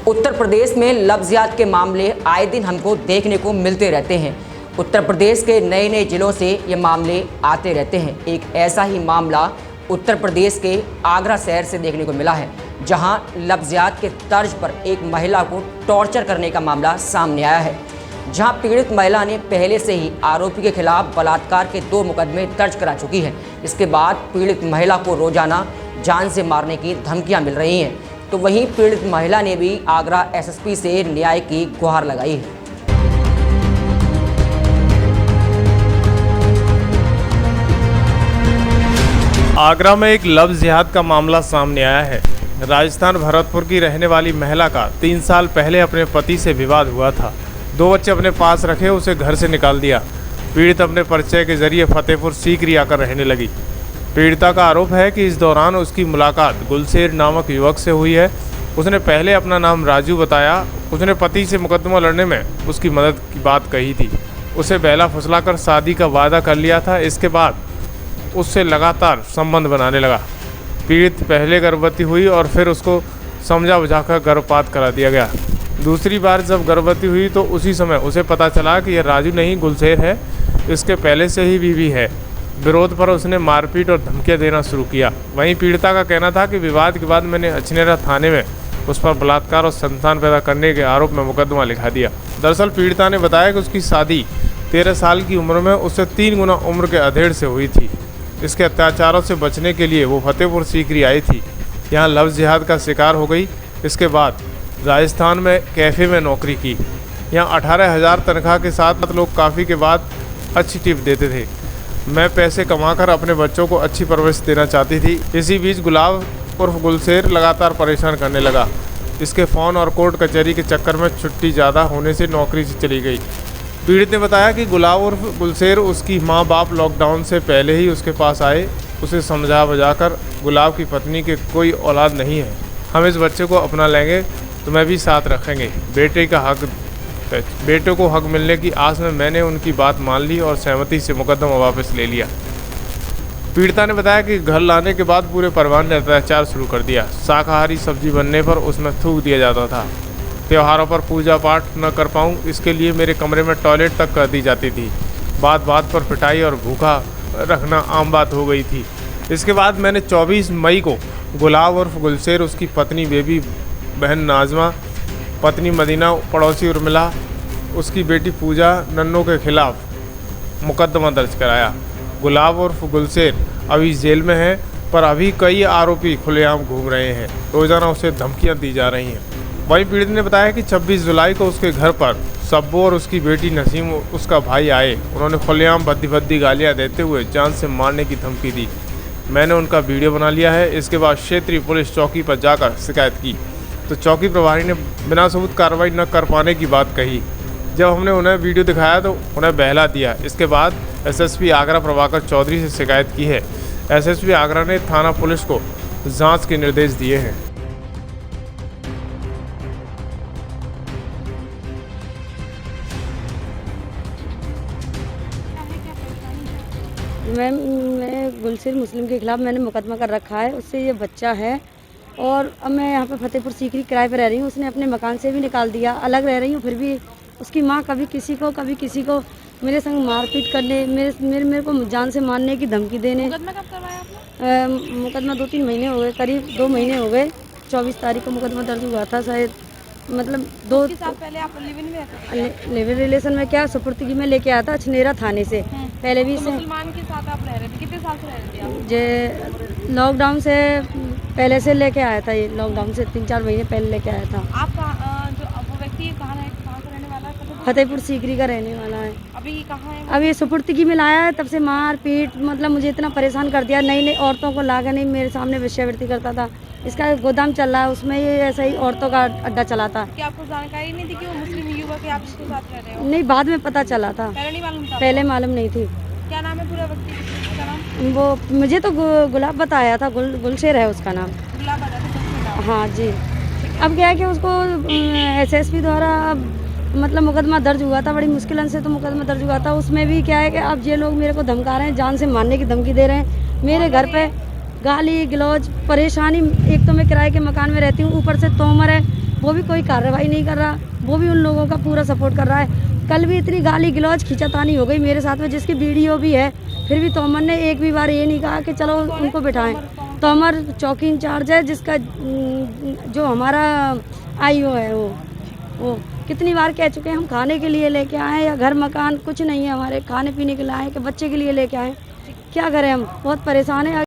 उत्तर प्रदेश में लफ्ज़ियात के मामले आए दिन हमको देखने को मिलते रहते हैं। उत्तर प्रदेश के नए नए ज़िलों से ये मामले आते रहते हैं। एक ऐसा ही मामला उत्तर प्रदेश के आगरा शहर से देखने को मिला है, जहां लफ्ज़ियात के तर्ज पर एक महिला को टॉर्चर करने का मामला सामने आया है। जहां पीड़ित महिला ने पहले से ही आरोपी के खिलाफ बलात्कार के 2 मुकदमे दर्ज करा चुकी है। इसके बाद पीड़ित महिला को रोजाना जान से मारने की धमकियां मिल रही हैं। तो वहीं पीड़ित महिला ने भी आगरा एसएसपी से न्याय की गुहार लगाई है। आगरा में एक लव जिहाद का मामला सामने आया है। राजस्थान भरतपुर की रहने वाली महिला का 3 साल पहले अपने पति से विवाद हुआ था। 2 बच्चे अपने पास रखे उसे घर से निकाल दिया। पीड़ित अपने परिचय के जरिए फतेहपुर सीकरी आकर रहने लगी। पीड़िता का आरोप है कि इस दौरान उसकी मुलाकात गुलशेर नामक युवक से हुई है। उसने पहले अपना नाम राजू बताया। उसने पति से मुकदमा लड़ने में उसकी मदद की बात कही थी। उसे बहला फुसलाकर शादी का वादा कर लिया था। इसके बाद उससे लगातार संबंध बनाने लगा। पीड़ित पहले गर्भवती हुई और फिर उसको समझा बुझाकर गर्भपात करा दिया गया। दूसरी बार जब गर्भवती हुई तो उसी समय उसे पता चला कि यह राजू नहीं गुलशेर है, इसके पहले से ही बीवी है। विरोध पर उसने मारपीट और धमकियां देना शुरू किया। वहीं पीड़िता का कहना था कि विवाद के बाद मैंने अछनेरा थाने में उस पर बलात्कार और संतान पैदा करने के आरोप में मुकदमा लिखा दिया। दरअसल पीड़िता ने बताया कि उसकी शादी 13 साल की उम्र में उससे 3 गुना उम्र के अधेड़ से हुई थी। इसके अत्याचारों से बचने के लिए वो फतेहपुर सीकरी आई थी। यहाँ लव जिहाद का शिकार हो गई। इसके बाद राजस्थान में कैफ़े में नौकरी की। यहाँ 18,000 तनख्वाह के साथ लोग काफ़ी के बाद अच्छी टिप देते थे। मैं पैसे कमाकर अपने बच्चों को अच्छी परवरिश देना चाहती थी। इसी बीच गुलाब उर्फ गुलशेर लगातार परेशान करने लगा। इसके फ़ोन और कोर्ट कचहरी के चक्कर में छुट्टी ज़्यादा होने से नौकरी से चली गई। पीड़ित ने बताया कि गुलाब उर्फ गुलशेर उसकी माँ बाप लॉकडाउन से पहले ही उसके पास आए। उसे समझा बुझाकर गुलाब की पत्नी के कोई औलाद नहीं है, हम इस बच्चे को अपना लेंगे, तुम्हें भी साथ रखेंगे। बेटे को हक मिलने की आस में मैंने उनकी बात मान ली और सहमति से मुकदमा वापस ले लिया। पीड़िता ने बताया कि घर लाने के बाद पूरे परिवार ने अत्याचार शुरू कर दिया। शाकाहारी सब्जी बनने पर उसमें थूक दिया जाता था। त्योहारों पर पूजा पाठ न कर पाऊँ इसके लिए मेरे कमरे में टॉयलेट तक कर दी जाती थी। बात बात पर पिटाई और भूखा रखना आम बात हो गई थी। इसके बाद मैंने 24 मई को गुलाब उर्फ गुलशेर, उसकी पत्नी बेबी बहन नाजमा, पत्नी मदीना, पड़ोसी उर्मिला, उसकी बेटी पूजा नन्नों के खिलाफ मुकदमा दर्ज कराया। गुलाब उर्फ गुलशेर अभी जेल में है, पर अभी कई आरोपी खुलेआम घूम रहे हैं। रोज़ाना उसे धमकियां दी जा रही हैं। वहीं पीड़ित ने बताया कि 26 जुलाई को उसके घर पर सब्बू और उसकी बेटी नसीम, उसका भाई आए। उन्होंने खुलेआम भद्दी गालियाँ देते हुए जान से मारने की धमकी दी। मैंने उनका वीडियो बना लिया है। इसके बाद क्षेत्रीय पुलिस चौकी पर जाकर शिकायत की तो चौकी प्रभारी ने बिना सबूत कार्रवाई न कर पाने की बात कही। जब हमने उन्हें वीडियो दिखाया तो उन्हें बहला दिया। इसके बाद एसएसपी आगरा प्रभाकर चौधरी से शिकायत की है। एसएसपी आगरा ने थाना पुलिस को जांच के निर्देश दिए हैं। मैं गुलशेर मुस्लिम के खिलाफ मैंने मुकदमा कर रखा है। उससे ये बच्चा है और अब मैं यहाँ पे फतेहपुर सीकरी किराए पे रह रही हूँ। उसने अपने मकान से भी निकाल दिया, अलग रह रही हूँ। फिर भी उसकी माँ कभी किसी को मेरे संग मारपीट करने, मेरे को जान से मारने की धमकी देने। मुकदमा कब करवाया आपने? मुकदमा 2-3 महीने हो गए, करीब 2 महीने हो गए। 24 तारीख को मुकदमा दर्ज हुआ था शायद, मतलब 2 साल पहले आप लिव-इन में रहते? लिव-इन रिलेशन में क्या, सुपुर्दगी में लेके आया था अछनेरा थाने से। पहले भी तो मुसलमान के साथ आप रह रहे थे? कितने साल से रह रहे थे आप? जे लॉकडाउन से पहले से लेके आया था। ये लॉकडाउन से 3-4 महीने पहले लेके आया था। आप जो वो व्यक्ति कहाँ से रहने वाला है? फतेहपुर सीकरी का रहने वाला है। अभी कहाँ है? अब ये सुपुर्दगी में लाया है, तब से मार पीट, मतलब मुझे इतना परेशान कर दिया। नई औरतों को लागा नहीं, मेरे सामने वेश्यावृत्ति करता था। इसका गोदाम चल रहा है, उसमें ये ऐसा ही औरतों का अड्डा चलाता। क्या आपको जानकारी नहीं थी कि वो मुस्लिम युवक है, आप इसके साथ रह रहे हो? नहीं, बाद में पता चला था। पहले नहीं मालूम था? पहले मालूम नहीं थी। क्या नाम है पूरा व्यक्ति का नाम? वो मुझे तो गुलाब बताया था, गुलशेर है उसका नाम। गुलाब बताया? हाँ जी। अब क्या है कि उसको एसएसपी द्वारा मतलब मुकदमा दर्ज हुआ था, बड़ी मुश्किल से तो मुकदमा दर्ज हुआ था। उसमें भी क्या है कि अब ये लोग मेरे को धमका रहे हैं, जान से मारने की धमकी दे रहे हैं। मेरे घर पे गाली गलौज परेशानी। एक तो मैं किराए के मकान में रहती हूँ, ऊपर से तोमर है, वो भी कोई कार्रवाई नहीं कर रहा, वो भी उन लोगों का पूरा सपोर्ट कर रहा है। कल भी इतनी गाली गलौज खींचातानी हो गई मेरे साथ में, जिसकी वीडियो भी है, फिर भी तोमर ने एक भी बार ये नहीं कहा कि चलो उनको बिठाएं। तोमर चौकी इंचार्ज है, जिसका जो हमारा आईओ है वो कितनी बार कह चुके हैं हम खाने के लिए लेके आए, या घर मकान कुछ नहीं है हमारे, खाने पीने के लिए आए कि बच्चे के लिए लेके आए, क्या करें हम, बहुत परेशान हैं।